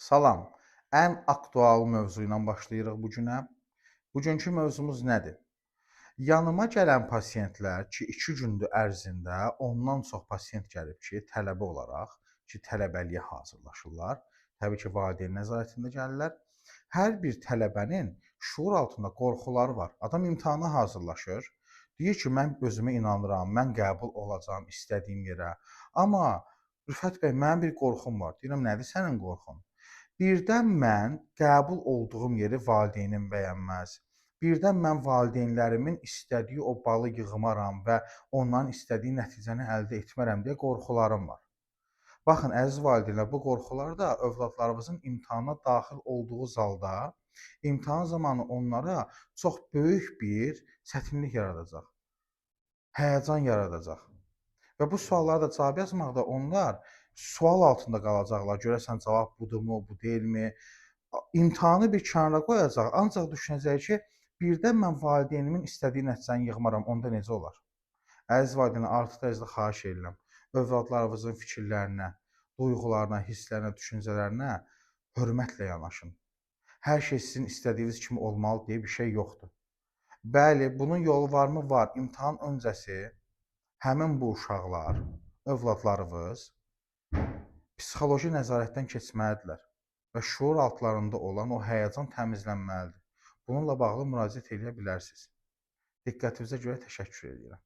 Salam. Ən aktual mövzu ilə başlayırıq bu günə. Bugünkü mövzumuz nədir? Yanıma gələn pasientlər ki, 2 gündür ərzində ondan çox pasient gəlib ki, tələbə olaraq ki, tələbəliyə hazırlaşırlar. Təbii ki, valideyn nəzarətində gəlirlər. Hər bir tələbənin şuur altında qorxuları var. Adam imtahana hazırlaşır. Deyir ki, mən özümə inanıram, mən qəbul olacağam istədiyim yerə. Amma Rüfət bəy, mənim bir qorxum var. Deyirəm, nədir sənin qorxun? Birdən mən qəbul olduğum yeri valideynim bəyənməz. Birdən mən valideynlərimin istədiyi o balı yığmaram və onların istədiyi nəticəni əldə etmərəm deyə qorxularım var. Baxın, əziz valideynlər, bu qorxular da övladlarımızın imtahana daxil olduğu zalda imtahan zamanı onlara çox böyük bir çətinlik yaradacaq, həyəcan yaradacaq. Və bu suallara da cavab yazmaqda onlar sual altında qalacaqlar. Görəsən cavab budurmu, bu deyilmi? İmtahanı bir kənara qoyacaq, ancaq düşünəcək ki, birdən mən valideynimin istədiyi nəticəni yığmaram, onda necə olar? Əziz valideynlər, artıq dərəcədə xahiş edirəm, övladlarınızın fikirlərinə, duyğularına, hisslərinə, düşüncələrinə hörmətlə yanaşın. Hər şey sizin istədiyiniz kimi olmalı deyə bir şey yoxdur. Bəli, bunun yolu varmı? Var. İmtahan öncəsi həmin bu uşaqlar, övladlarınız psixoloji nəzarətdən keçməlidirlər və şuur altlarında olan o həyəcan təmizlənməlidir. Bununla bağlı müraciət edə bilərsiniz. Diqqətinizə görə təşəkkür edirəm.